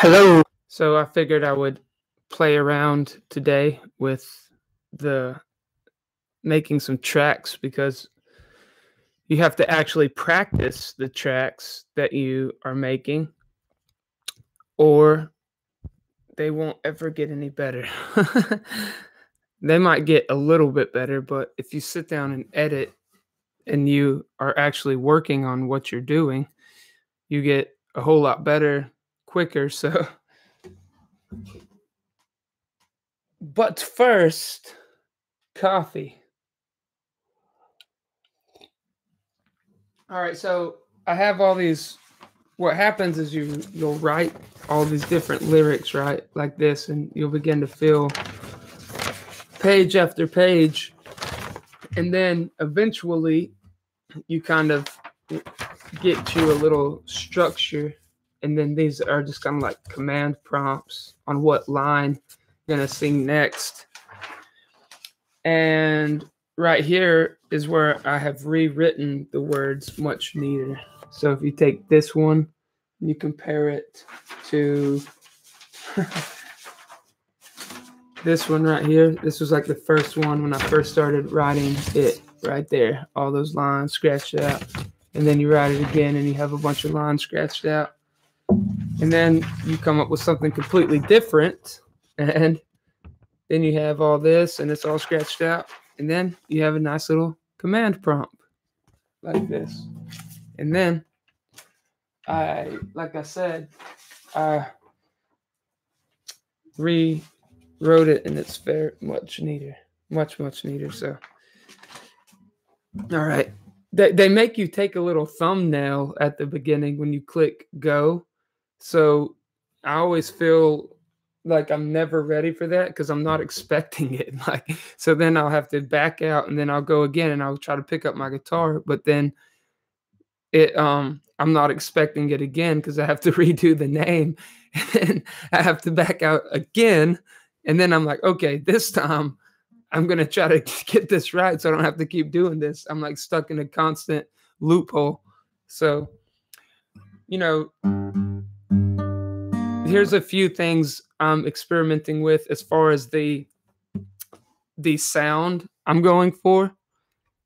Hello. So I figured I would play around today with the making some tracks because you have to actually practice the tracks that you are making or they won't ever get any better. They might get a little bit better, but if you sit down and edit and you are actually working on what you're doing, you get a whole lot better quicker. So, but first, coffee. All right, so I have all these. What happens is you'll write all these different lyrics, right, like this, and you'll begin to fill page after page, and then eventually you kind of get you a little structure, and then these are just kind of like command prompts on what line you're gonna sing next. And right here is where I have rewritten the words much neater. So if you take this one and you compare it to this one right here, this was like the first one when I first started writing it right there. All those lines scratched out. And then you write it again and you have a bunch of lines scratched out. And then you come up with something completely different. And then you have all this and it's all scratched out. And then you have a nice little command prompt like this. And then like I said, I rewrote it and it's very much neater, much neater. So, all right. They make you take a little thumbnail at the beginning when you click go. So I always feel like I'm never ready for that because I'm not expecting it. Like, so then I'll have to back out and then I'll go again and I'll try to pick up my guitar, but then I'm not expecting it again because I have to redo the name and then I have to back out again. And then I'm like, okay, this time I'm going to try to get this right so I don't have to keep doing this. I'm like stuck in a constant loophole. So, here's a few things I'm experimenting with as far as the sound I'm going for.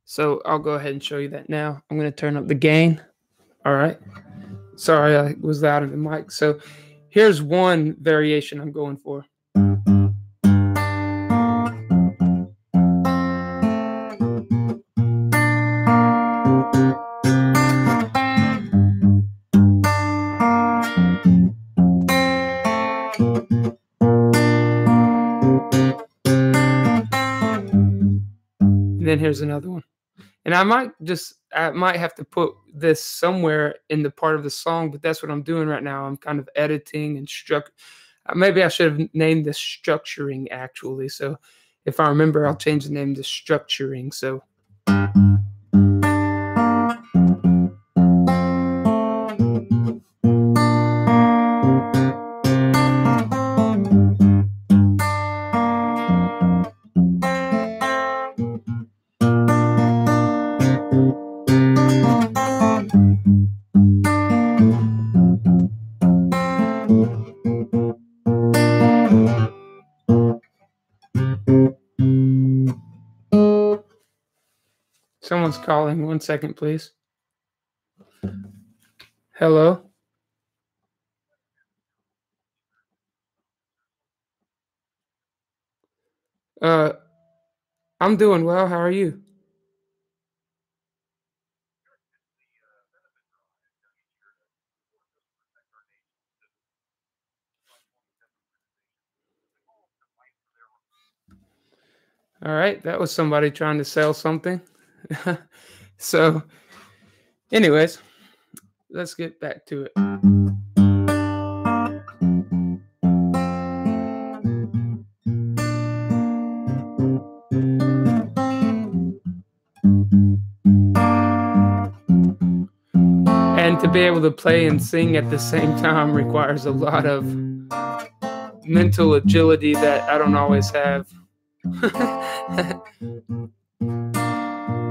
So I'll go ahead and show you that now. I'm going to turn up the gain. All right. Sorry, I was loud in the mic. So here's one variation I'm going for. Then here's another one. And I might have to put this somewhere in the part of the song, but that's what I'm doing right now. I'm kind of editing and maybe I should have named this structuring actually. So if I remember, I'll change the name to structuring. So someone's calling. 1 second, please. Hello? I'm doing well. How are you? All right. That was somebody trying to sell something. So, anyways, let's get back to it. And to be able to play and sing at the same time requires a lot of mental agility that I don't always have.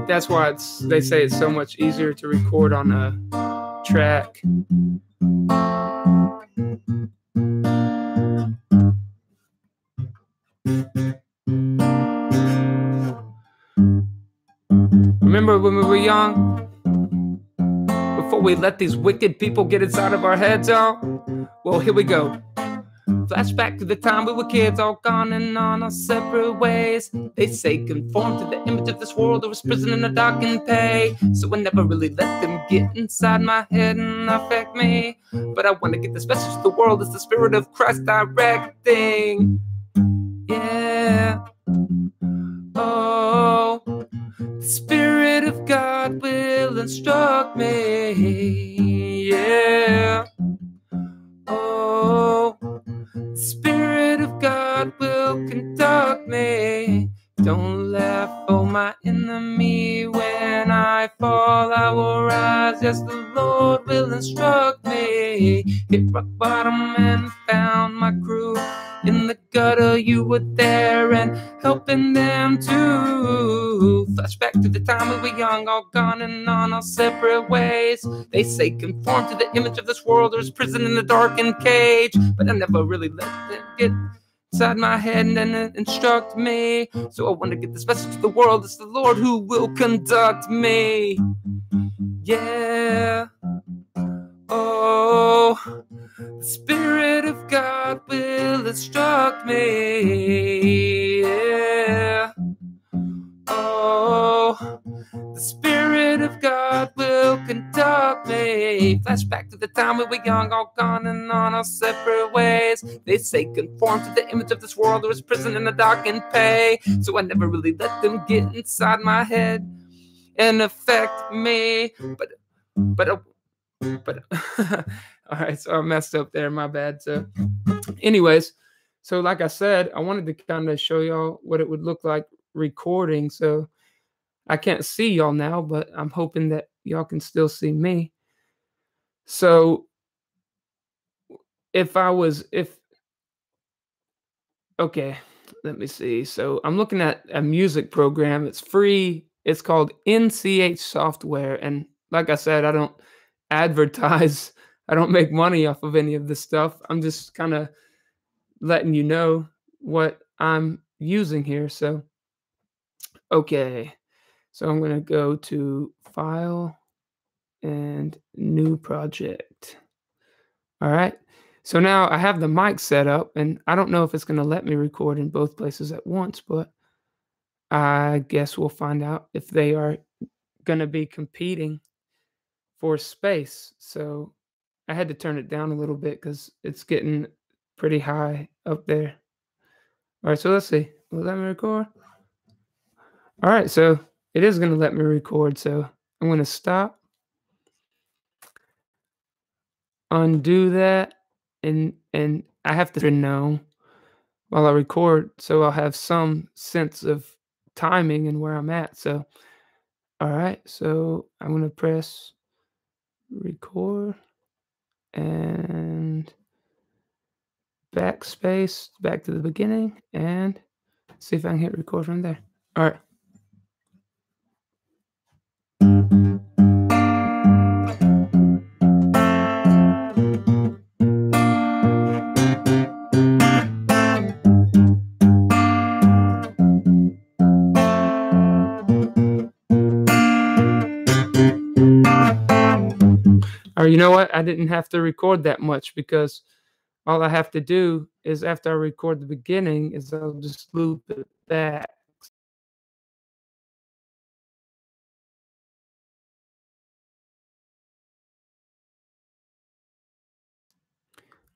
That's why they say it's so much easier to record on a track. Remember when we were young? Before we let these wicked people get inside of our heads, y'all? Well, here we go. Flashback to the time we were kids, all gone and on our separate ways. They say conform to the image of this world, or was prison in a dark and pay. So I never really let them get inside my head and affect me. But I want to get this message to the world, it's the Spirit of Christ directing. Yeah. Oh, the Spirit of God will instruct me. Yeah. Oh, the Spirit of God will conduct me. Don't laugh, oh my enemy, when I fall I will rise. Yes, the Lord will instruct me. Hit rock bottom and found my crew in the gutter. You were there and helping them too. Flashback to the time we were young, all gone and on our separate ways. They say conform to the image of this world, there's prison in the darkened cage. But I never really let them get inside my head and instruct me. So I want to get this message to the world, it's the Lord who will conduct me. Yeah. Oh, the Spirit of God will instruct me. Yeah. Oh, the Spirit of God will conduct me. Flashback to the time we were young, all gone and on our separate ways. They say conform to the image of this world, there is prison in the dark and pay. So I never really let them get inside my head and affect me. But all right, so I messed up there, my bad. So anyways, so like I said, I wanted to kind of show y'all what it would look like recording. So I can't see y'all now, but I'm hoping that y'all can still see me. So okay, let me see. So I'm looking at a music program. It's free. It's called NCH software. And like I said, I don't advertise. I don't make money off of any of this stuff. I'm just kind of letting you know what I'm using here. So, okay. So I'm going to go to File and New Project. All right. So now I have the mic set up, and I don't know if it's going to let me record in both places at once, but I guess we'll find out if they are going to be competing for space. So I had to turn it down a little bit because it's getting pretty high up there. All right, so let's see. Will it let me record? All right, so it is going to let me record. So I'm going to stop, undo that, and I have to know while I record, so I'll have some sense of timing and where I'm at. So, all right, so I'm going to press record and backspace back to the beginning and see if I can hit record from there. All right. Or you know what? I didn't have to record that much because all I have to do is after I record the beginning is I'll just loop it back.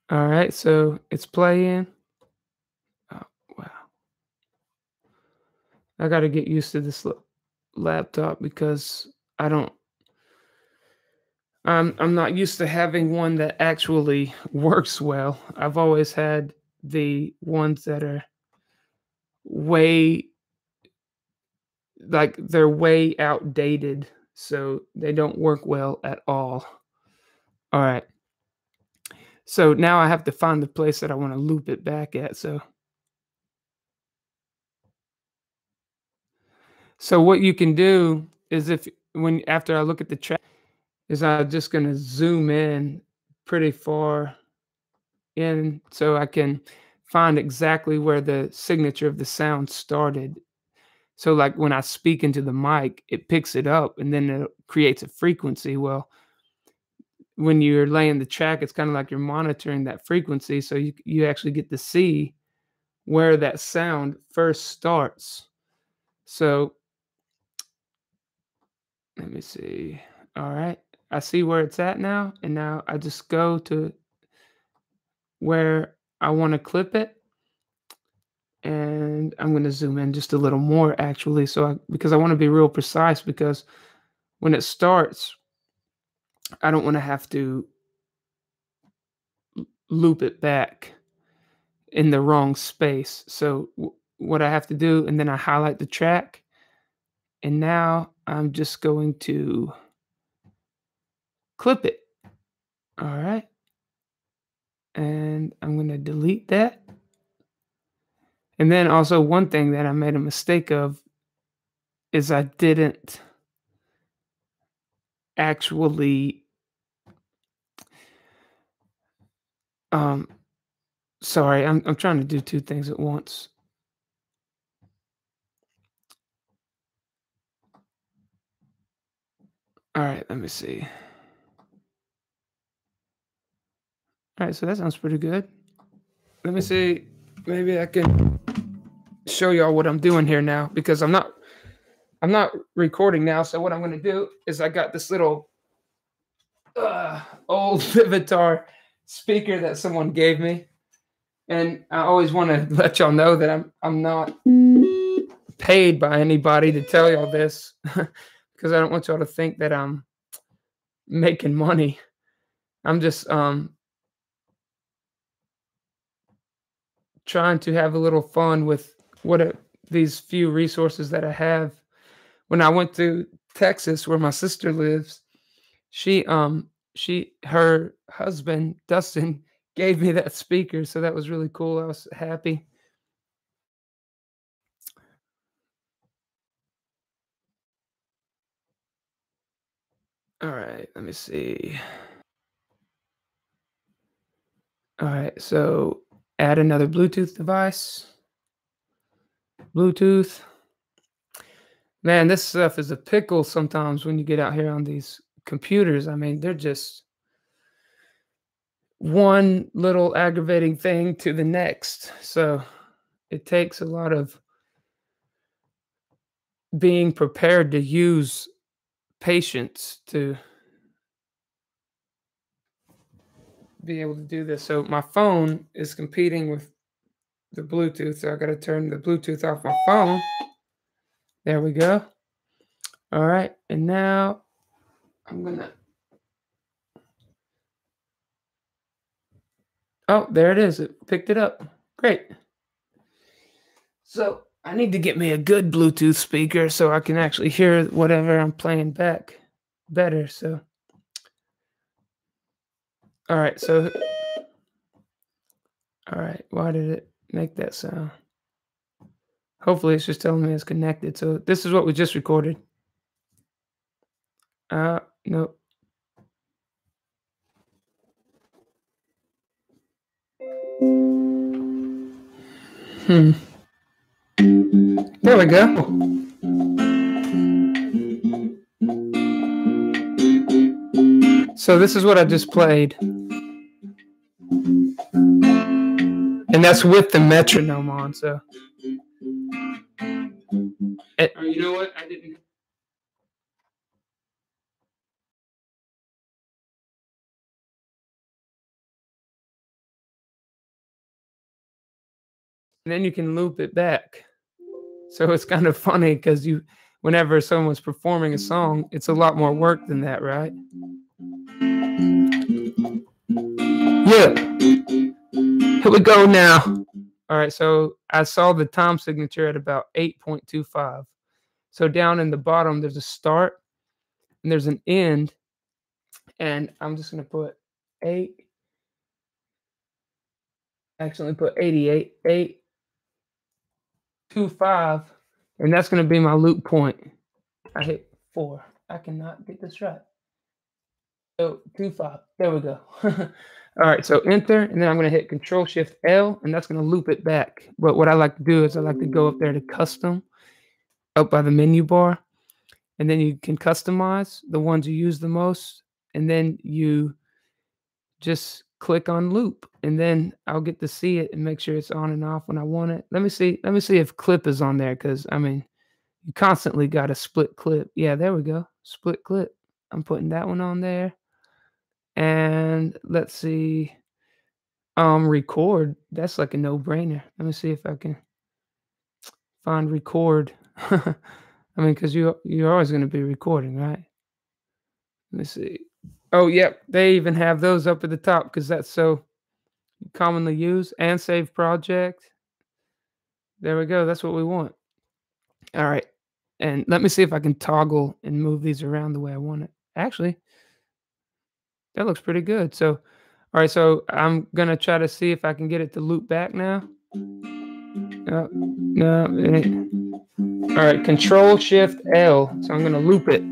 All right, so it's playing. Oh, wow. I got to get used to this laptop because I'm not used to having one that actually works well. I've always had the ones that are way they're way outdated, so they don't work well at all. All right. So now I have to find the place that I want to loop it back at. So what you can do is after I look at the track is I'm just going to zoom in pretty far in so I can find exactly where the signature of the sound started. So, like, when I speak into the mic, it picks it up and then it creates a frequency. Well, when you're laying the track, it's kinda like you're monitoring that frequency, so you actually get to see where that sound first starts. So, let me see. Alright, I see where it's at now, and now I just go to where I wanna clip it, and I'm gonna zoom in just a little more actually, because I wanna be real precise because when it starts, I don't wanna have to loop it back in the wrong space. So what I have to do, and then I highlight the track, and now I'm just going to clip it. All right. And I'm going to delete that. And then also one thing that I made a mistake of is I didn't actually um sorry, I'm trying to do two things at once. All right, let me see. All right, so that sounds pretty good. Let me see. Maybe I can show y'all what I'm doing here now because I'm not recording now. So what I'm going to do is I got this little old Vivitar speaker that someone gave me, and I always want to let y'all know that I'm not paid by anybody to tell y'all this because I don't want y'all to think that I'm making money. I'm just trying to have a little fun with these few resources that I have. When I went to Texas, where my sister lives, her husband Dustin gave me that speaker, so that was really cool. I was happy. All right, let me see. All right, so add another Bluetooth device. Bluetooth. Man, this stuff is a pickle sometimes when you get out here on these computers. I mean, they're just one little aggravating thing to the next. So it takes a lot of being prepared to use patience to be able to do this. So my phone is competing with the Bluetooth, so I got to turn the Bluetooth off my phone. There we go. All right, and now I'm gonna. Oh, there it is. It picked it up. Great. So I need to get me a good Bluetooth speaker so I can actually hear whatever I'm playing back better. So, all right. So, all right. Why did it make that sound? Hopefully, it's just telling me it's connected. So this is what we just recorded. Nope. There we go. So this is what I just played. And that's with the metronome on, so. You know what? I didn't. And then you can loop it back. So it's kind of funny because whenever someone's performing a song, it's a lot more work than that, right? Yeah. Here we go now. All right, so I saw the time signature at about 8.25. So down in the bottom, there's a start and there's an end. And I'm just going to put 8. Actually, put 88, 825. And that's going to be my loop point. I hit 4. I cannot get this right. So 25. There we go. All right, so enter, and then I'm going to hit Control Shift L, and that's going to loop it back. But what I like to do is I like to go up there to custom, up by the menu bar, and then you can customize the ones you use the most, and then you just click on loop, and then I'll get to see it and make sure it's on and off when I want it. Let me see if clip is on there, because I mean, you constantly got a split clip. Yeah, there we go. Split clip. I'm putting that one on there. And let's see. Record. That's like a no-brainer. Let me see if I can find record. I mean, because you're always going to be recording, right? Let me see. Oh, yep. They even have those up at the top because that's so commonly used. And save project. There we go. That's what we want. All right. And let me see if I can toggle and move these around the way I want it. Actually, that looks pretty good. So, all right. So I'm going to try to see if I can get it to loop back now. No, it ain't. All right. Control Shift L. So I'm going to loop it.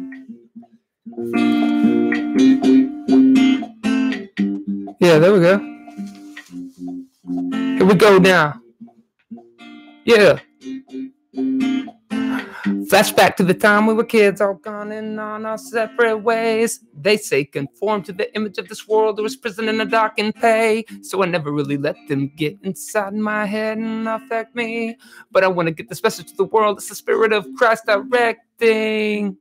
Yeah, there we go. Here we go now. Yeah. Flashback to the time we were kids, all gone in on our separate ways. They say conform to the image of this world, there was prison in a dark and pay. So I never really let them get inside my head and affect me. But I want to get this message to the world. It's the Spirit of Christ directing.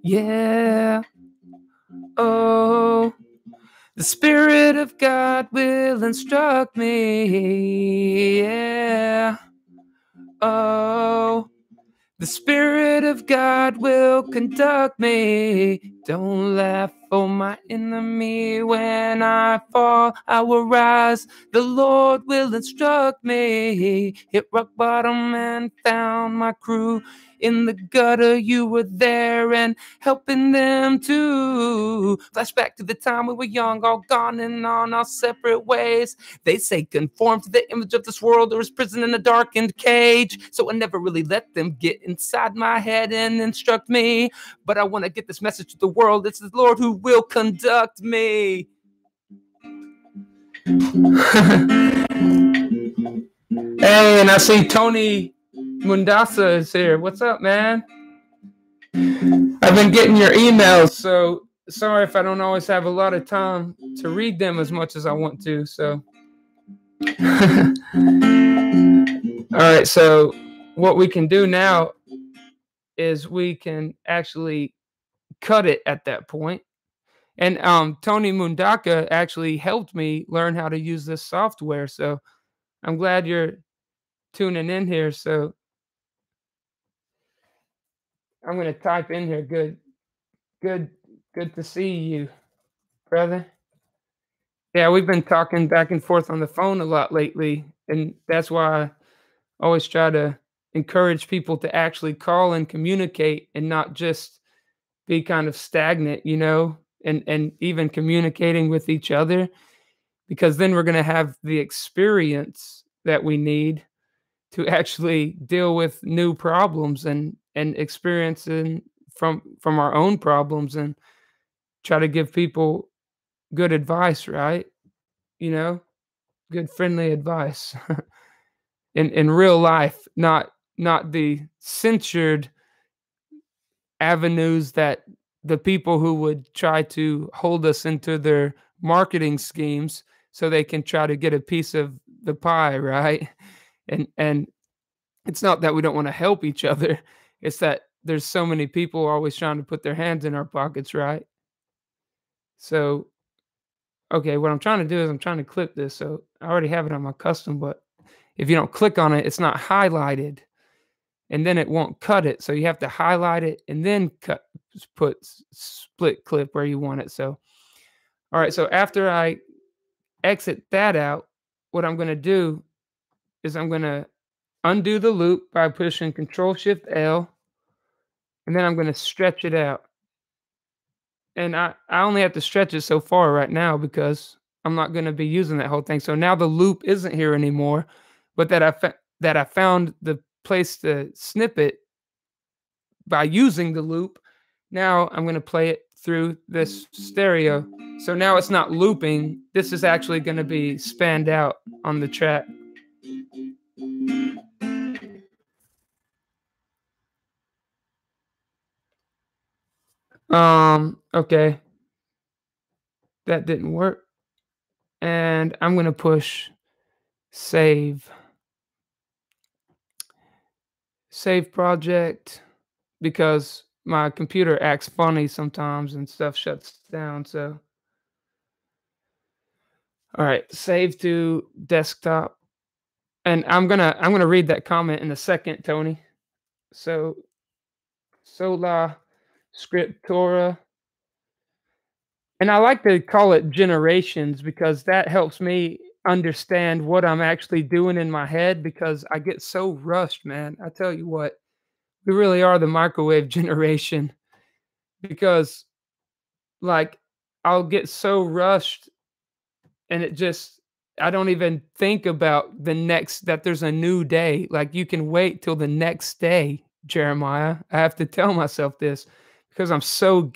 Yeah. Oh. The Spirit of God will instruct me. Yeah. Oh. The Spirit of God will conduct me. Don't laugh for my enemy. When I fall, I will rise. The Lord will instruct me. Hit rock bottom and found my crew. In the gutter, you were there and helping them too. Flashback to the time we were young, all gone and on our separate ways. They say conform to the image of this world, there is prison in a darkened cage. So I never really let them get inside my head and instruct me. But I want to get this message to the world. It's the Lord who will conduct me. Hey, and I see Tony Mundasa is here. What's up, man? I've been getting your emails, so sorry if I don't always have a lot of time to read them as much as I want to. So, all right. So, what we can do now is we can actually cut it at that point. And Tony Mundaka actually helped me learn how to use this software. So I'm glad you're tuning in here. So I'm going to type in here. Good to see you, brother. Yeah, we've been talking back and forth on the phone a lot lately. And that's why I always try to encourage people to actually call and communicate and not just be kind of stagnant, and even communicating with each other, because then we're going to have the experience that we need to actually deal with new problems and experiencing from our own problems and try to give people good advice, right? Good friendly advice in real life, not the censored avenues that the people who would try to hold us into their marketing schemes so they can try to get a piece of the pie, right? And it's not that we don't want to help each other. It's that there's so many people always trying to put their hands in our pockets, right? So, okay, what I'm trying to do is I'm trying to clip this. So I already have it on my custom, but if you don't click on it, it's not highlighted. And then it won't cut it. So you have to highlight it and then put split clip where you want it. So, all right. So after I exit that out, what I'm going to do is I'm going to undo the loop by pushing Control Shift L, and then I'm going to stretch it out. And I only have to stretch it so far right now because I'm not going to be using that whole thing. So now the loop isn't here anymore, but that I found the place to snip it by using the loop. Now I'm going to play it through this stereo. So now it's not looping. This is actually going to be spanned out on the track. Okay, that didn't work. And I'm gonna push save. Save project because my computer acts funny sometimes and stuff shuts down. So, all right, save to desktop. And I'm gonna read that comment in a second, Tony. So Sola Scriptura. And I like to call it generations because that helps me understand what I'm actually doing in my head because I get so rushed, man. I tell you what, we really are the microwave generation because like I'll get so rushed and it just I don't even think about the next that there's a new day. Like you can wait till the next day, Jeremiah. I have to tell myself this because I'm so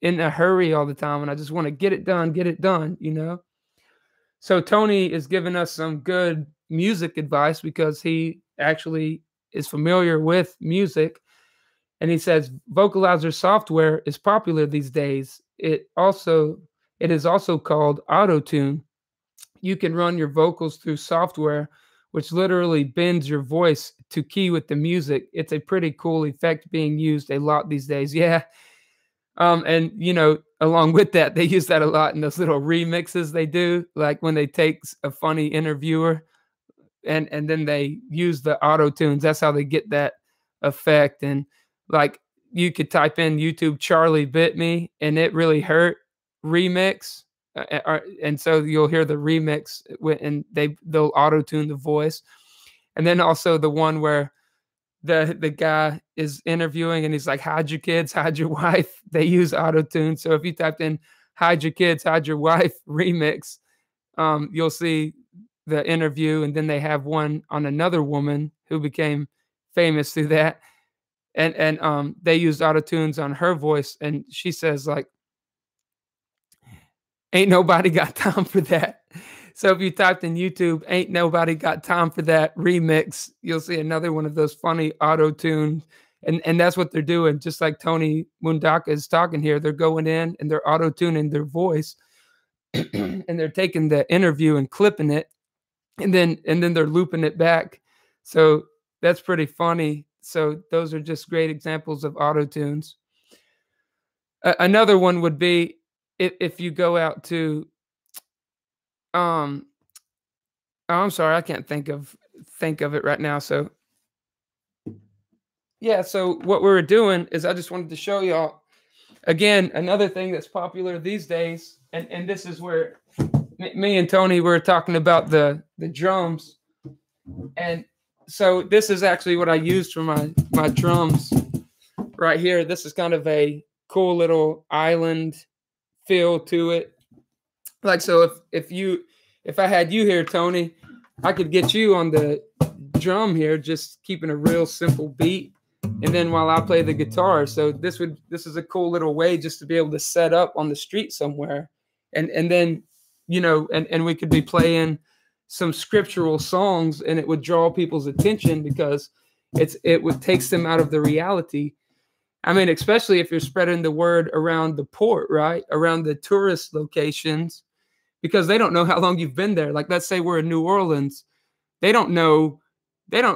in a hurry all the time and I just want to get it done, you know? So Tony is giving us some good music advice because he actually is familiar with music and he says vocalizer software is popular these days. It is also called auto-tune. You can run your vocals through software which literally bends your voice to key with the music. It's a pretty cool effect being used a lot these days. Yeah. And you know, along with that, they use that a lot in those little remixes they do, like when they take a funny interviewer and then they use the auto tunes. That's how they get that effect. And like you could type in YouTube Charlie bit me and it really hurt remix. And so you'll hear the remix and they'll auto tune the voice. And then also the one where the guy is interviewing and he's like, hide your kids, hide your wife. They use auto tune. So if you typed in hide your kids, hide your wife remix, you'll see the interview, and then they have one on another woman who became famous through that, and they used auto tunes on her voice, and she says like, "Ain't nobody got time for that." So if you typed in YouTube, "Ain't nobody got time for that" remix, you'll see another one of those funny auto tunes, and that's what they're doing. Just like Tony Mundaka is talking here, they're going in and they're auto tuning their voice, and they're taking the interview and clipping it and then they're looping it back. So that's pretty funny. So those are just great examples of auto tunes. Another one would be if you go out to um oh, I'm sorry, I can't think of it right now. So yeah, so what we were doing is I just wanted to show y'all again another thing that's popular these days, and this is where me and Tony were talking about the drums. And so this is actually what I used for my drums right here. This is kind of a cool little island feel to it. Like so if I had you here, Tony, I could get you on the drum here, just keeping a real simple beat. And then while I play the guitar. So this is a cool little way just to be able to set up on the street somewhere. And then, you know, and we could be playing some scriptural songs and it would draw people's attention because it would takes them out of the reality. I mean, especially if you're spreading the word around the port, right? Around the tourist locations, because they don't know how long you've been there. Like, let's say we're in New Orleans. They don't know.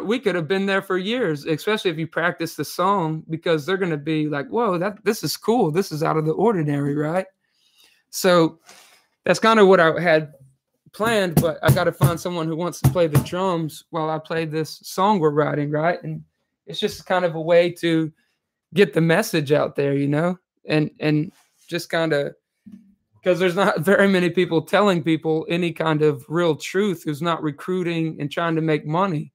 We could have been there for years, especially if you practice the song, because they're going to be like, whoa, this is cool. This is out of the ordinary, right? So that's kind of what I had planned, but I got to find someone who wants to play the drums while I play this song we're writing, right? And it's just kind of a way to get the message out there, you know, and just kind of because there's not very many people telling people any kind of real truth who's not recruiting and trying to make money.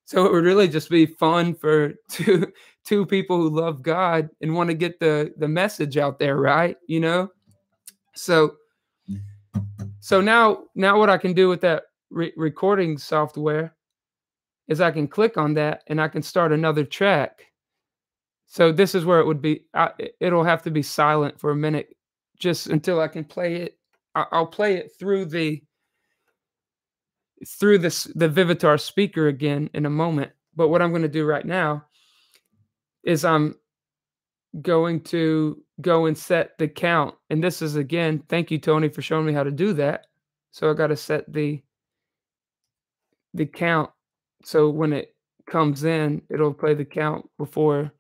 So it would really just be fun for two people who love God and want to get the message out there, right? You know, so now what I can do with that recording software is I can click on that and I can start another track. So this is where it would be. It'll have to be silent for a minute, just until I can play it. I'll play it through the Vivitar speaker again in a moment. But what I'm going to do right now is going to go and set the count. And this is again, thank you, Tony, for showing me how to do that. So I got to set the count. So when it comes in, it'll play the count before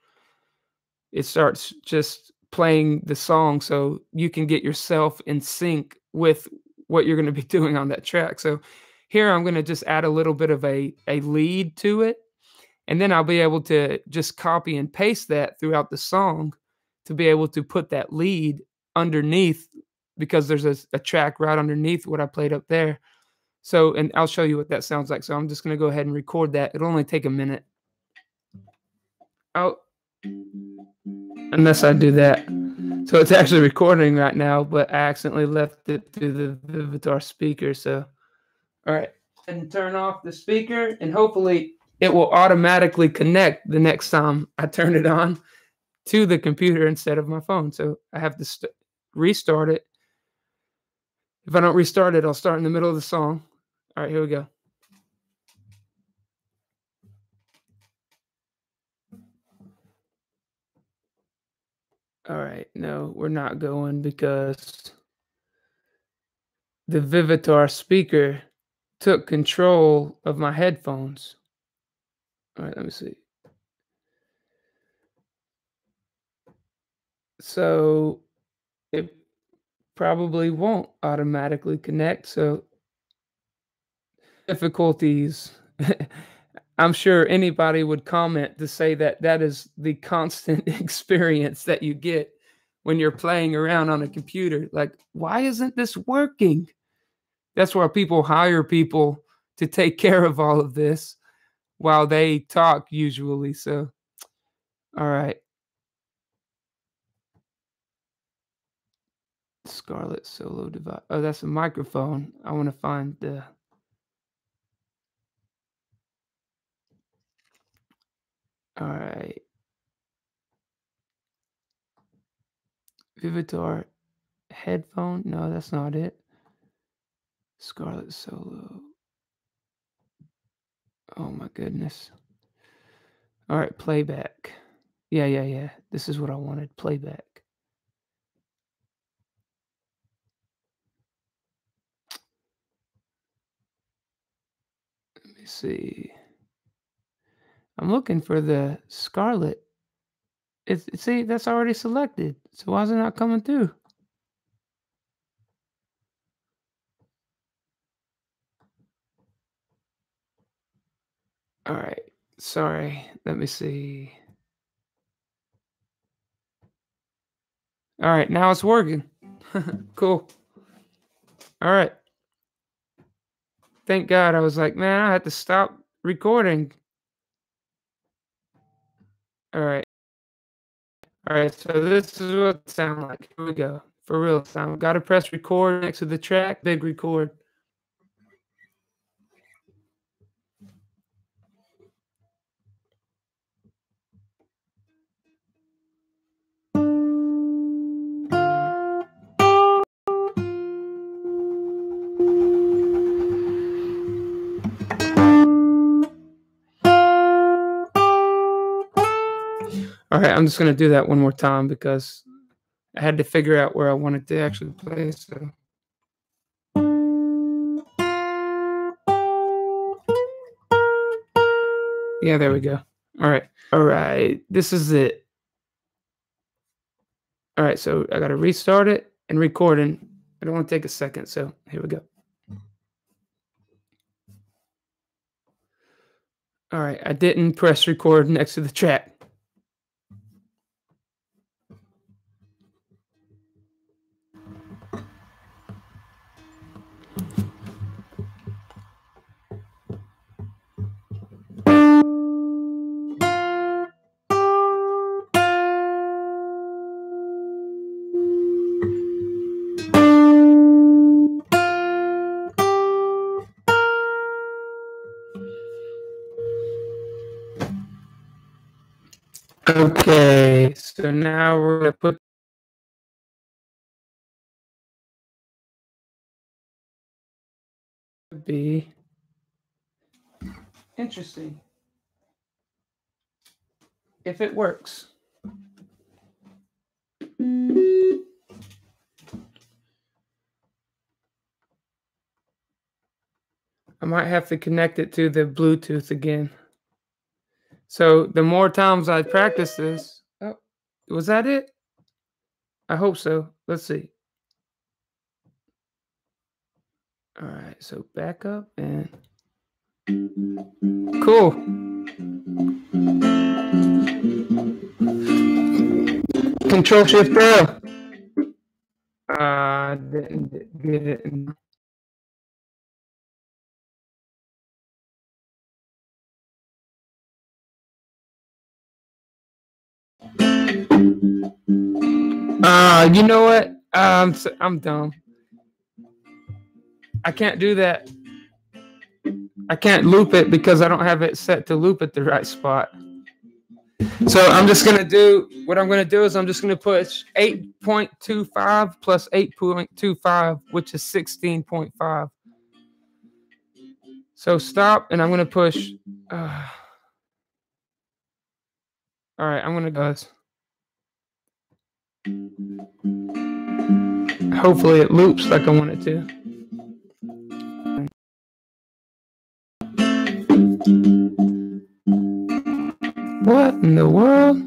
it starts just playing the song so you can get yourself in sync with what you're going to be doing on that track. So here I'm going to just add a little bit of a lead to it, and then I'll be able to just copy and paste that throughout the song to be able to put that lead underneath, because there's a track right underneath what I played up there. So, and I'll show you what that sounds like. So I'm just going to go ahead and record that. It'll only take a minute. Oh, unless I do that. So it's actually recording right now, but I accidentally left it to the Vivitar speaker. So, all right. And turn off the speaker, and hopefully it will automatically connect the next time I turn it on to the computer instead of my phone. So I have to restart it. If I don't restart it, I'll start in the middle of the song. All right, here we go. All right, no, we're not going because the Vivitar speaker took control of my headphones. All right, let me see. So it probably won't automatically connect. So difficulties. I'm sure anybody would comment to say that that is the constant experience that you get when you're playing around on a computer. Like, why isn't this working? That's why people hire people to take care of all of this while they talk usually. So, all right. Scarlett Solo device. Oh, that's a microphone. I want to find the. All right. Vivitar headphone. No, that's not it. Scarlett Solo. Oh my goodness. All right, playback. Yeah. This is what I wanted. Playback. Let me see. I'm looking for the Scarlett. See, that's already selected. So why is it not coming through? All right. Sorry. Let me see. All right, now it's working. Cool. All right. Thank God. I was like, man, I had to stop recording. All right. All right. So this is what it sounds like. Here we go. For real time. Got to press record next to the track. Big record. All right. I'm just going to do that one more time because I had to figure out where I wanted to actually play. So. Yeah, there we go. All right. All right. This is it. All right. So I got to restart it and recording. It only take a second. So here we go. All right. I didn't press record next to the track. Okay, so now we're gonna put be interesting if it works. might have to connect it to the Bluetooth again. So the more times I practice this, oh, was that it? I hope so. Let's see. All right, so back up and cool. Control Shift L. Didn't get it. You know what? I'm dumb. I can't do that. I can't loop it because I don't have it set to loop at the right spot. So I'm just gonna do what I'm gonna do is I'm just gonna push 8.25 plus 8.25, which is 16.5. So stop, and I'm gonna push. All right, I'm gonna go. Hopefully it loops like I want it to. What in the world?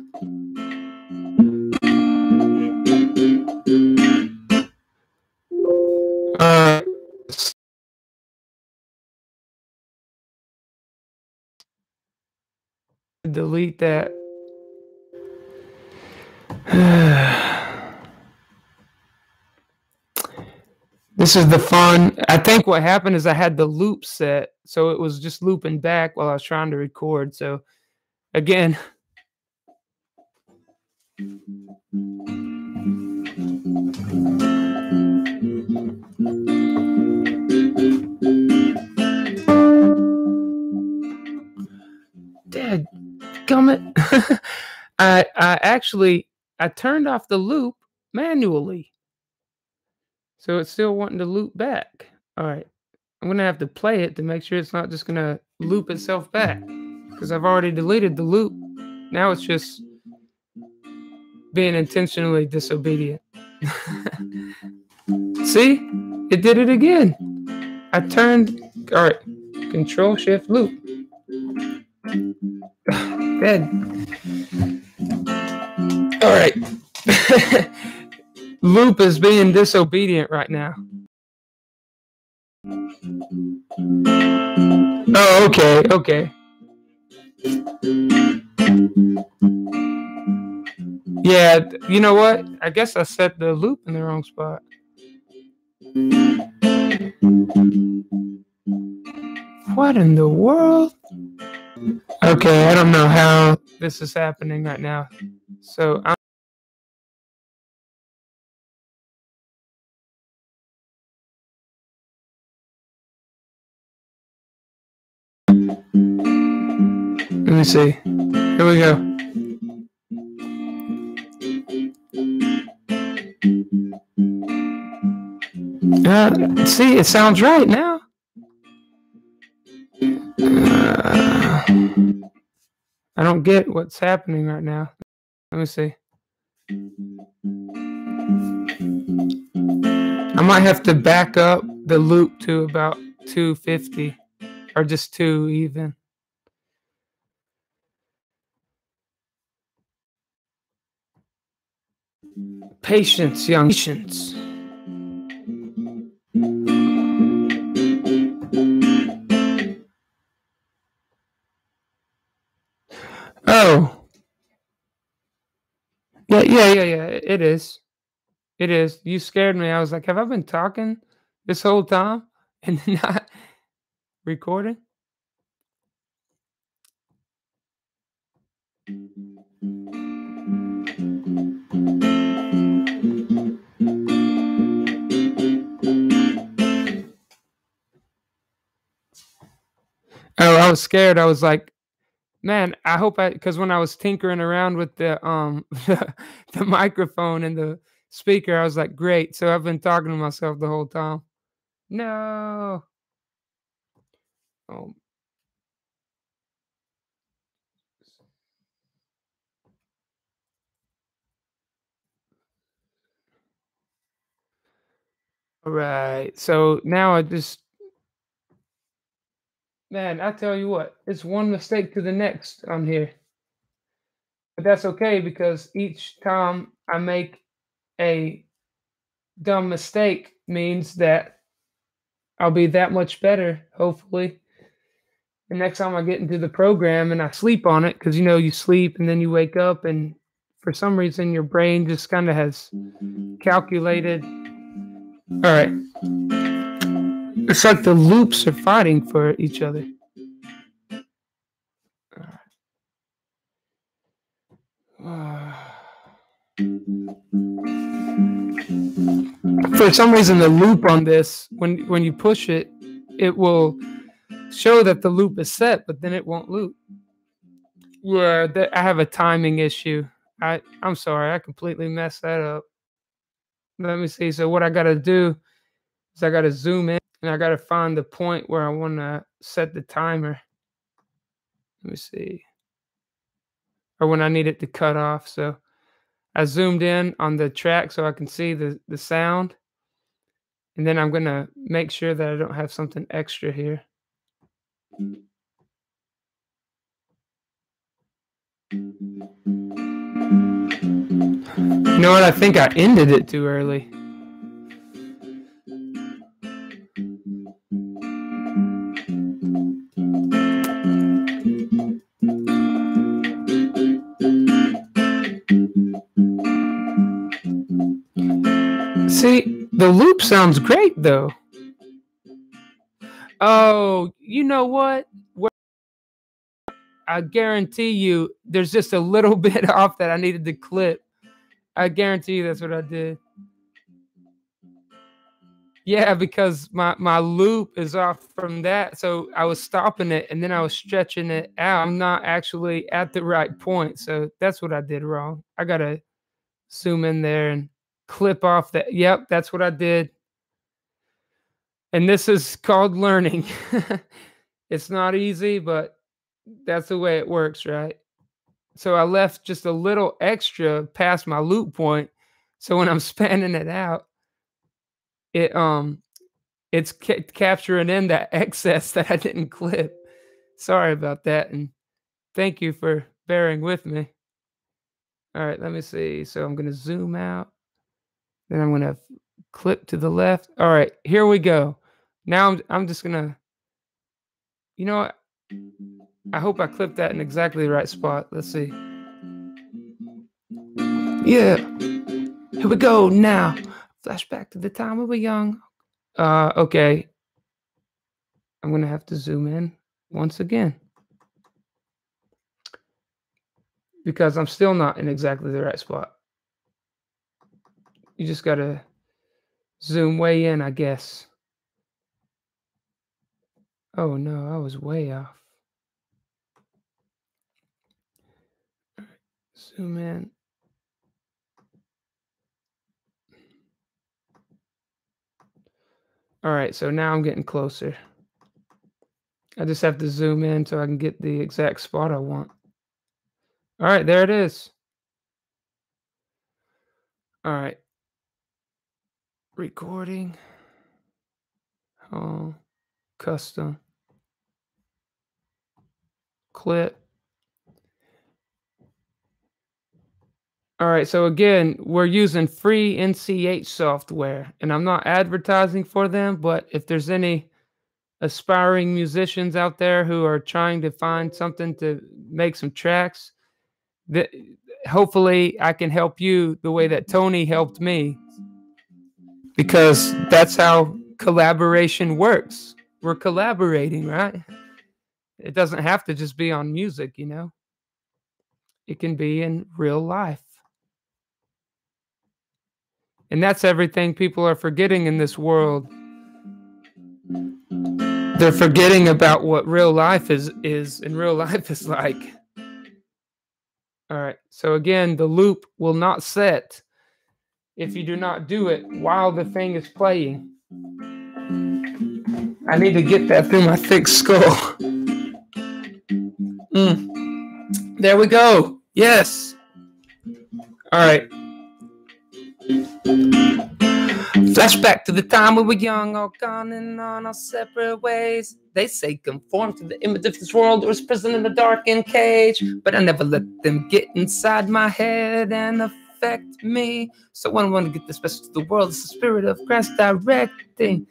Delete that. This is the fun. I think what happened is I had the loop set, so it was just looping back while I was trying to record. So again, Dad, gummit. I turned off the loop manually. So it's still wanting to loop back. All right. I'm going to have to play it to make sure it's not just going to loop itself back because I've already deleted the loop. Now it's just being intentionally disobedient. See? It did it again. I turned, all right, Control Shift Loop. Dead. All right. Loop is being disobedient right now. Oh, okay. Yeah, you know what? I guess I set the loop in the wrong spot. What in the world? Okay, I don't know how this is happening right now. So let me see. Here we go. See, it sounds right now. I don't get what's happening right now. Let me see. I might have to back up the loop to about 250 or just 2 even. Patience, young patience. Oh. Yeah. It is. It is. You scared me. I was like, have I been talking this whole time and not recording? Oh, I was scared. I was like, man, I hope because when I was tinkering around with the the microphone and the speaker, I was like, great. So I've been talking to myself the whole time. No. Oh. All right. So now I just Man, I tell you what, it's one mistake to the next on here. But that's okay because each time I make a dumb mistake means that I'll be that much better, hopefully. The next time I get into the program and I sleep on it, because you sleep and then you wake up, and for some reason your brain just kind of has calculated. All right. It's like the loops are fighting for each other. For some reason, the loop on this, when you push it, it will show that the loop is set, but then it won't loop. Yeah, I have a timing issue. I'm sorry, I completely messed that up. Let me see. So what I got to do is I got to zoom in and I got to find the point where I want to set the timer. Let me see. Or when I need it to cut off. So I zoomed in on the track so I can see the sound. And then I'm going to make sure that I don't have something extra here. You know what? I think I ended it too early. See, the loop sounds great though. Oh, you know what? I guarantee you there's just a little bit off that I needed to clip. I guarantee you that's what I did. Yeah, because my loop is off from that. So I was stopping it and then I was stretching it out. I'm not actually at the right point. So that's what I did wrong. I got to zoom in there and clip off that. Yep, that's what I did. And this is called learning. It's not easy, but that's the way it works, right? So I left just a little extra past my loop point. So when I'm spanning it out, it's capturing in that excess that I didn't clip. Sorry about that, and thank you for bearing with me. All right, let me see. So I'm going to zoom out. Then I'm going to clip to the left. All right, here we go. Now I'm just going to, you know what? I hope I clipped that in exactly the right spot. Let's see. Yeah. Here we go now. Flashback to the time we were young. Okay. I'm going to have to zoom in once again. Because I'm still not in exactly the right spot. You just got to zoom way in, I guess. Oh no, I was way off. Zoom in. All right, so now I'm getting closer. I just have to zoom in so I can get the exact spot I want. All right, there it is. All right. Recording. Oh, custom. Clip. All right, so again, we're using free NCH software, and I'm not advertising for them, but if there's any aspiring musicians out there who are trying to find something to make some tracks, that hopefully I can help you the way that Tony helped me, because that's how collaboration works. We're collaborating, right? It doesn't have to just be on music, it can be in real life. And that's everything people are forgetting in this world. They're forgetting about what real life is and real life is like. All right. So again, the loop will not set if you do not do it while the thing is playing. I need to get that through my thick skull. There we go. Yes. All right. Flashback to the time we were young, all gone and on our separate ways. They say conform to the image of this world, or is prison in a darkened cage. But I never let them get inside my head and affect me. So I want to get this message to the world. It's the spirit of Christ directing.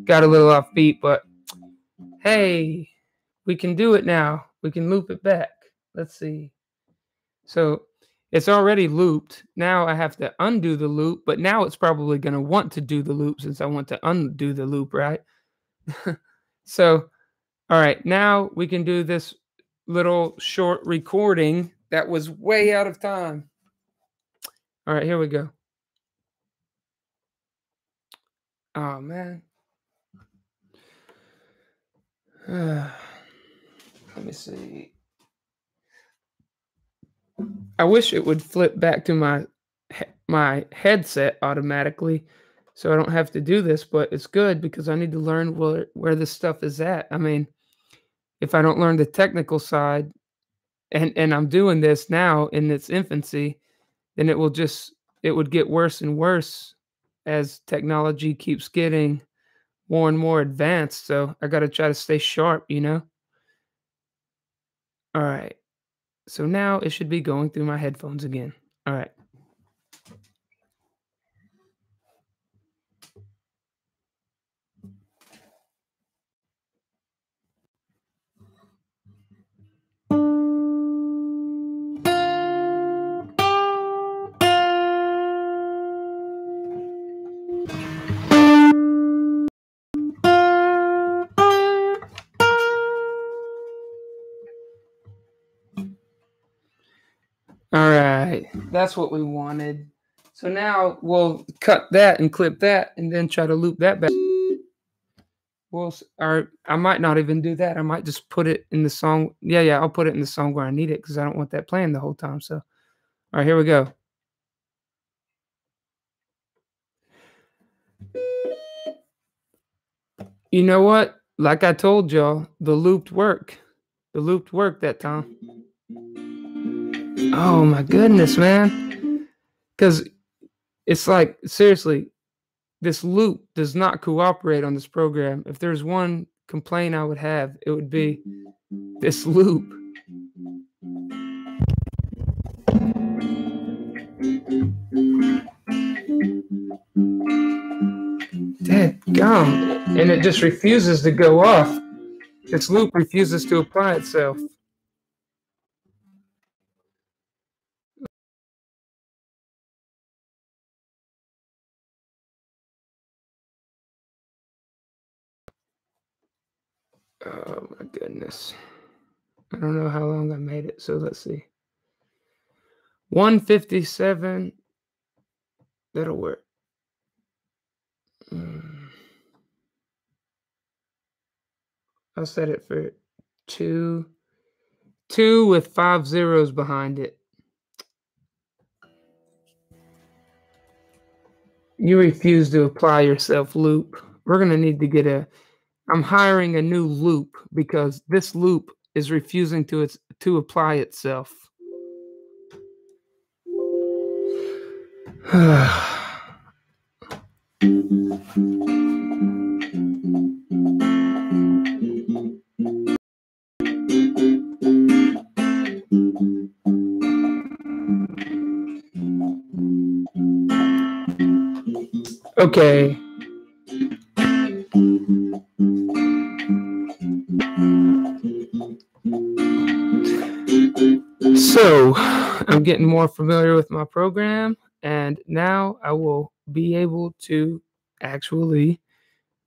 Got a little off beat, but hey, we can do it now. We can loop it back. Let's see. So it's already looped. Now I have to undo the loop, but now it's probably going to want to do the loop since I want to undo the loop, right? So, all right, now we can do this little short recording that was way out of time. All right, here we go. Oh, man. Let me see. I wish it would flip back to my headset automatically so I don't have to do this, but it's good because I need to learn where this stuff is at. I mean, if I don't learn the technical side and I'm doing this now in its infancy, then it would get worse and worse as technology keeps getting more and more advanced. So I got to try to stay sharp, you know? All right. So now it should be going through my headphones again. All right. All right, that's what we wanted. So now we'll cut that and clip that and then try to loop that back. Or I might not even do that. I might just put it in the song. Yeah, I'll put it in the song where I need it because I don't want that playing the whole time. So, all right, here we go. You know what? Like I told y'all, the looped work. The looped work that time. Oh my goodness, man. Because it's like, seriously, this loop does not cooperate on this program. If there's one complaint I would have, it would be this loop. Dadgum. And it just refuses to go off. This loop refuses to apply itself. Oh my goodness. I don't know how long I made it, so let's see. 157. That'll work. I'll set it for 2. 2 with 5 zeros behind it. You refuse to apply yourself loop. We're going to need to get I'm hiring a new loop because this loop is refusing to apply itself. Okay. So, I'm getting more familiar with my program, and now I will be able to actually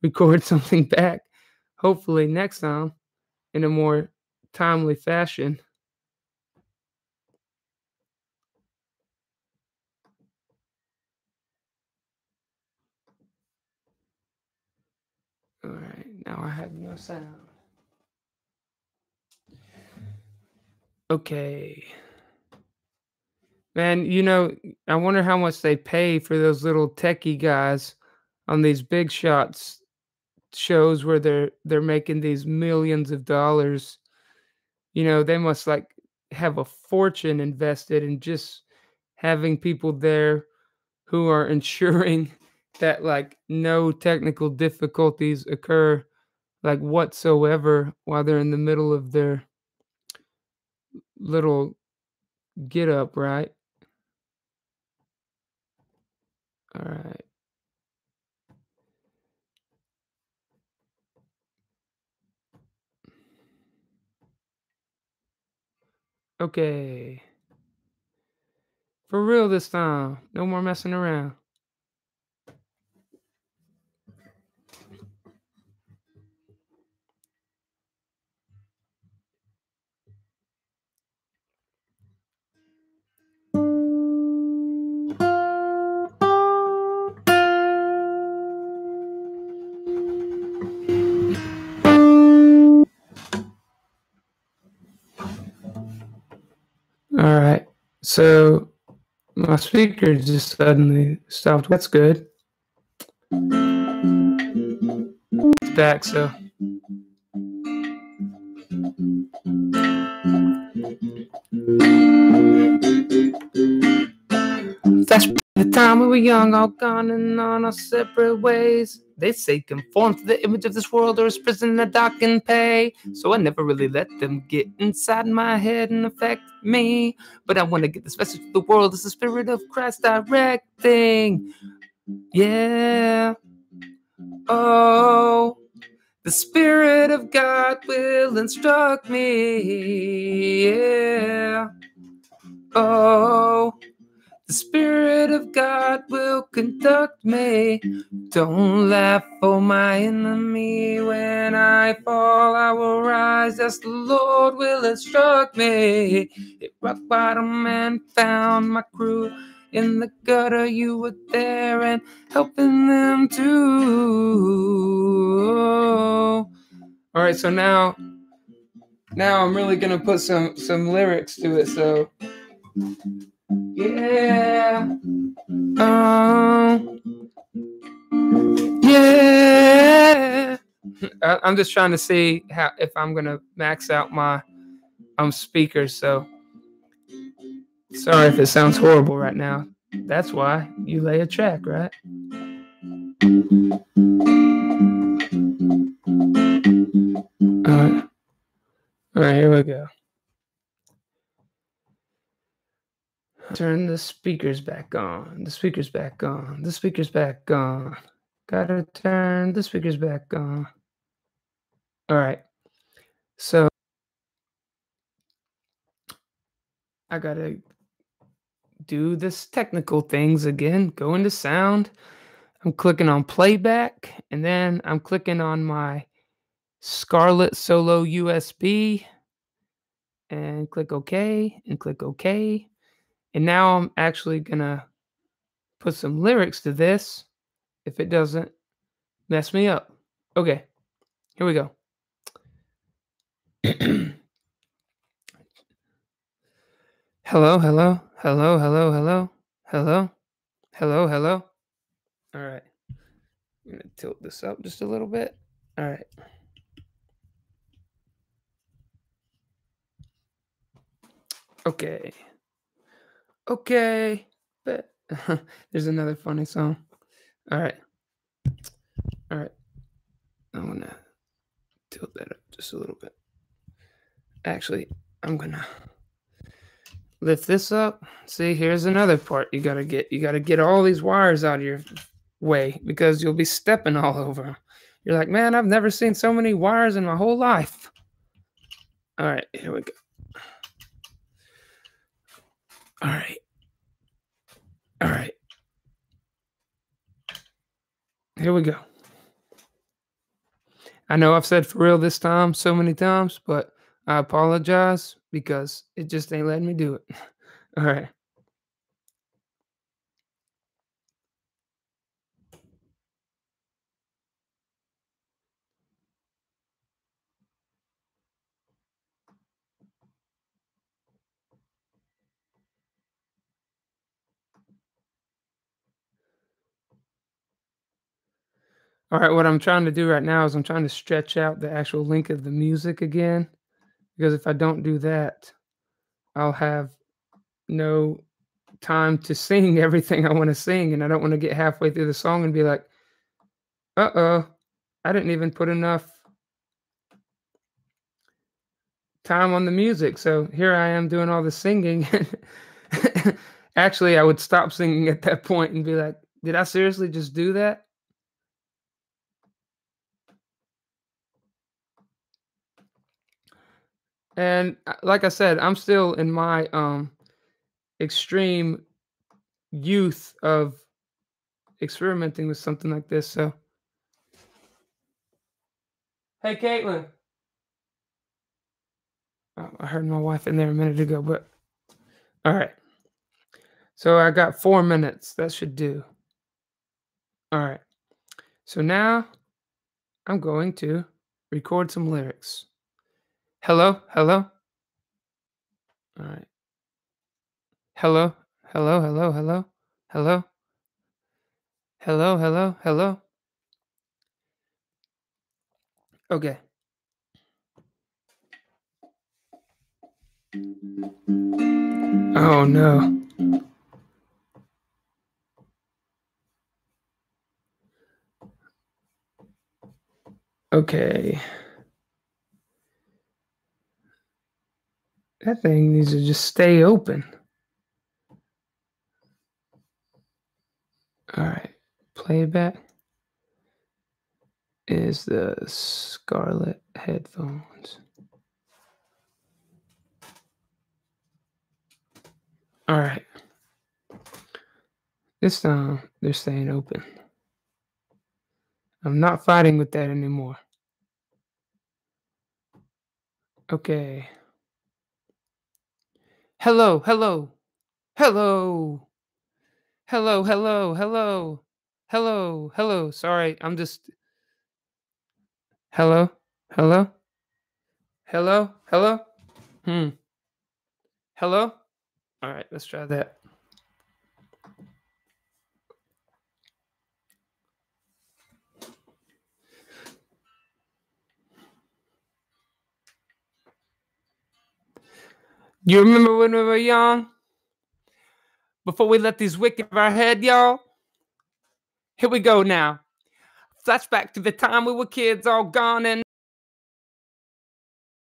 record something back, hopefully next time, in a more timely fashion. All right, now I have no sound. Okay. Man, you know, I wonder how much they pay for those little techie guys on these big shots shows where they're making these millions of dollars. You know, they must like have a fortune invested in just having people there who are ensuring that like no technical difficulties occur like whatsoever while they're in the middle of their little get up, right? All right. Okay. For real this time. No more messing around. All right. So my speaker just suddenly stopped. That's good. It's back, so that's the time we were young, all gone and on our separate ways. They say conform to the image of this world or is prison in a dock and pay. So I never really let them get inside my head and affect me. But I want to get this message to the world. It's the Spirit of Christ directing. Yeah. Oh, the Spirit of God will instruct me. Yeah. Oh, the Spirit of God will conduct me. Don't laugh for my enemy. When I fall, I will rise. As the Lord will instruct me. Hit rock bottom and found my crew. In the gutter, you were there and helping them too. All right, so now I'm really gonna put some lyrics to it. So yeah. Yeah. I'm just trying to see how if I'm gonna max out my speakers. So sorry if it sounds horrible right now. That's why you lay a track, right? All right, here we go. Turn the speakers back on. The speakers back on. The speakers back on. Gotta turn the speakers back on. All right. So I gotta do this technical things again. Go into sound. I'm clicking on playback, and then I'm clicking on my Scarlett Solo USB and click OK and click OK. And now I'm actually gonna put some lyrics to this if it doesn't mess me up. Okay, here we go. Hello, hello, hello, hello, hello, hello, hello, hello. All right, I'm gonna tilt this up just a little bit. All right. Okay. Okay. But there's another funny song. All right. All right. I'm gonna tilt that up just a little bit. Actually, I'm gonna lift this up. See, here's another part you gotta get all these wires out of your way because you'll be stepping all over 'em. You're like, man, I've never seen so many wires in my whole life. All right, here we go. All right. All right. Here we go. I know I've said for real this time so many times, but I apologize because it just ain't letting me do it. All right. All right, what I'm trying to do right now is I'm trying to stretch out the actual length of the music again, because if I don't do that, I'll have no time to sing everything I want to sing, and I don't want to get halfway through the song and be like, "Uh-oh, I didn't even put enough time on the music." So here I am doing all the singing. Actually, I would stop singing at that point and be like, "Did I seriously just do that?" And like I said, I'm still in my extreme youth of experimenting with something like this. So, hey, Caitlin. Oh, I heard my wife in there a minute ago, but all right. So I got 4 minutes. That should do. All right. So now I'm going to record some lyrics. Hello, hello. All right. Hello, hello, hello, hello, hello, hello, hello, hello. Okay. Oh no. Okay. That thing needs to just stay open. All right. Playback is the Scarlett headphones. All right. This time they're staying open. I'm not fighting with that anymore. Okay. Hello, hello, hello, hello, hello, hello, hello, hello. Sorry, I'm just hello, hello, hello, hello. Hello. All right, let's try that. You remember when we were young? Before we let these wicked of our head, y'all? Here we go now. Flashback to the time we were kids, all gone, and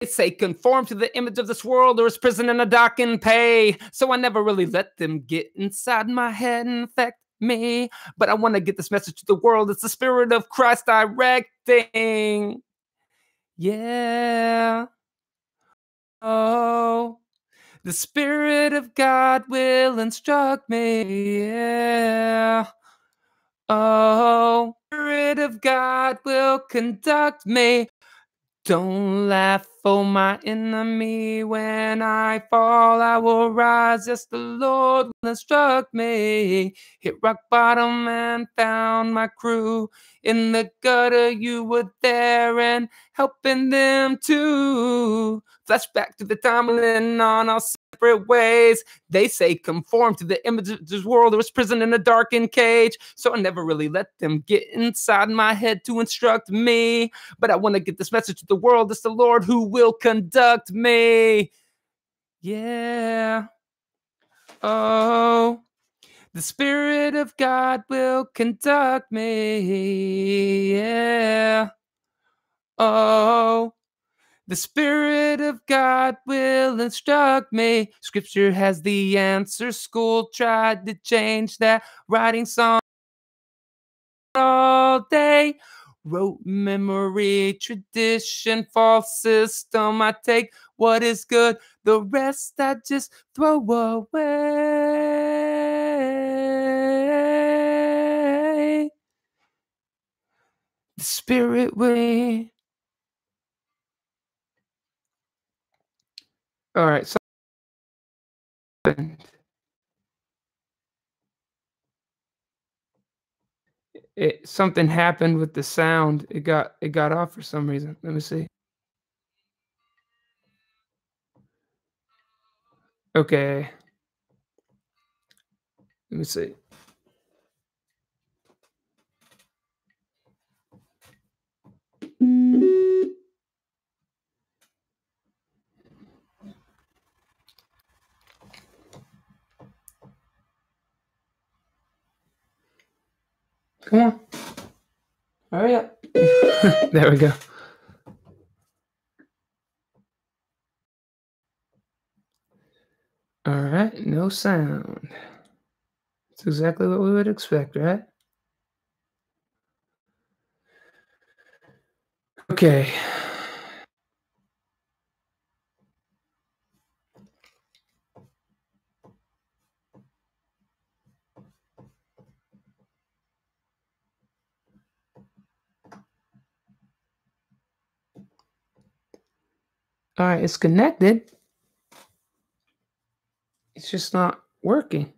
they say conform to the image of this world or it's prison and a dock and pay. So I never really let them get inside my head and affect me. But I want to get this message to the world. It's the Spirit of Christ directing. Yeah. Oh. The Spirit of God will instruct me, yeah. Oh, Spirit of God will conduct me. Don't laugh, oh my enemy. When I fall, I will rise. Yes, the Lord will instruct me. Hit rock bottom and found my crew. In the gutter, you were there and helping them too. Flashback to the time when on our separate ways. They say conform to the image of this world. There was prison in a darkened cage. So I never really let them get inside my head to instruct me. But I want to get this message to the world. It's the Lord who will conduct me. Yeah. Oh, the Spirit of God will conduct me. Yeah. Oh, the Spirit of God will instruct me. Scripture has the answer. School tried to change that. Writing song all day. Rote memory, tradition, false system. I take what is good, the rest I just throw away. The Spirit will. All right, so something happened with the sound. It got off for some reason. Let me see. Okay, let me see. Come on. Hurry up. There we go. All right, no sound. It's exactly what we would expect, right? Okay. All right, it's connected. It's just not working.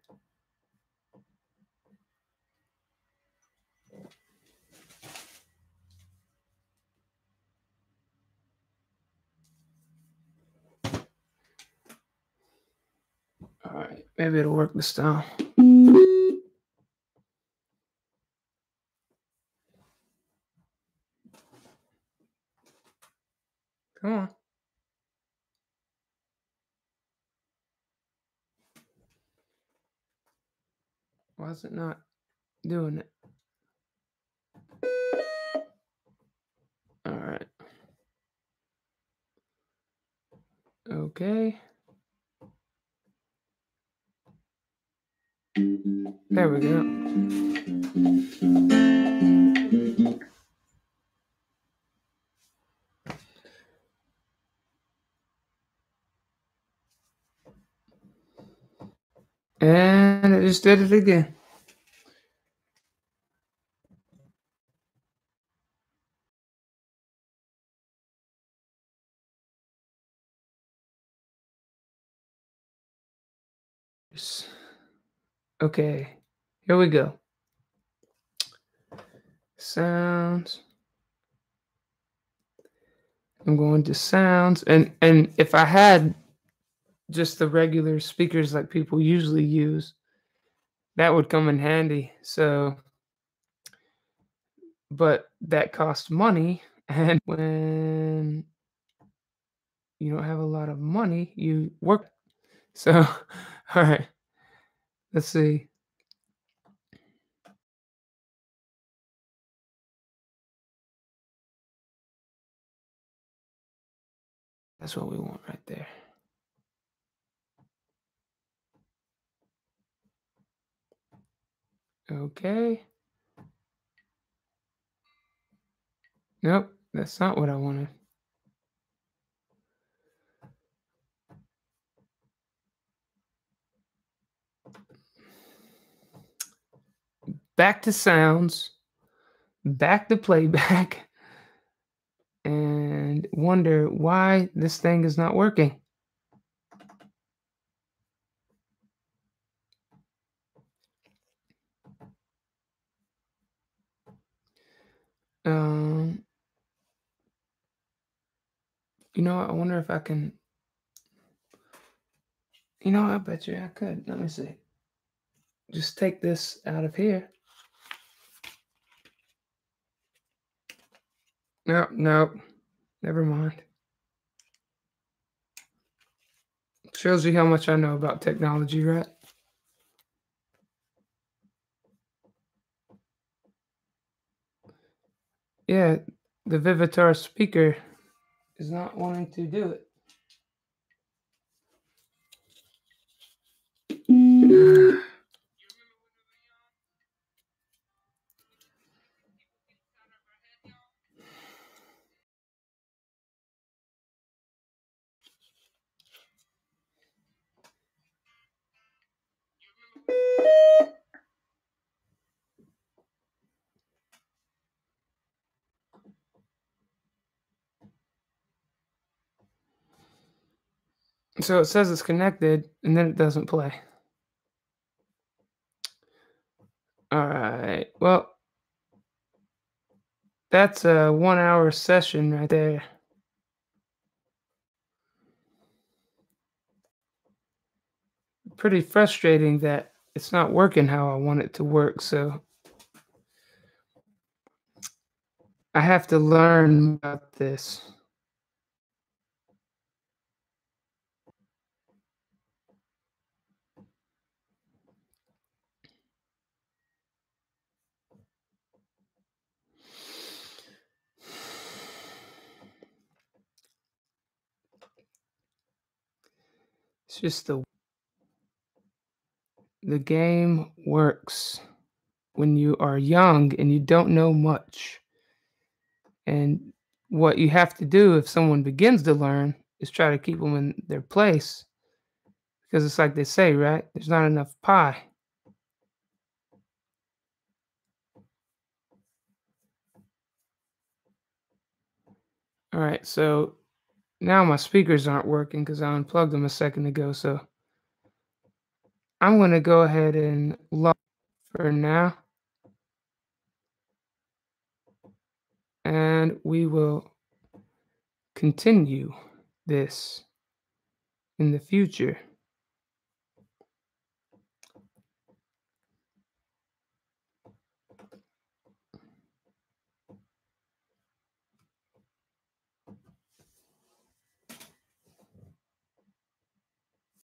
All right, maybe it'll work this time. Come on. Why is it not doing it? All right. Okay. There we go. And it just did it again. Okay, here we go. Sounds. I'm going to sounds, and if I had just the regular speakers like people usually use, that would come in handy. So, but that costs money, and when you don't have a lot of money, you work. So, all right, let's see. That's what we want right there. Okay. Nope, that's not what I wanted. Back to sounds, back to playback, and wonder why this thing is not working. Um, I wonder if I can. I bet you I could. Let me see. Just take this out of here. No, no, never mind. Shows you how much I know about technology, right? Yeah, the Vivitar speaker is not wanting to do it. So it says it's connected, and then it doesn't play. All right. Well, that's a 1 hour session right there. Pretty frustrating that it's not working how I want it to work. So I have to learn about this. It's just the game works when you are young and you don't know much. And what you have to do if someone begins to learn is try to keep them in their place because it's like they say, right? There's not enough pie. All right, so now my speakers aren't working because I unplugged them a second ago. So I'm going to go ahead and log for now, and we will continue this in the future.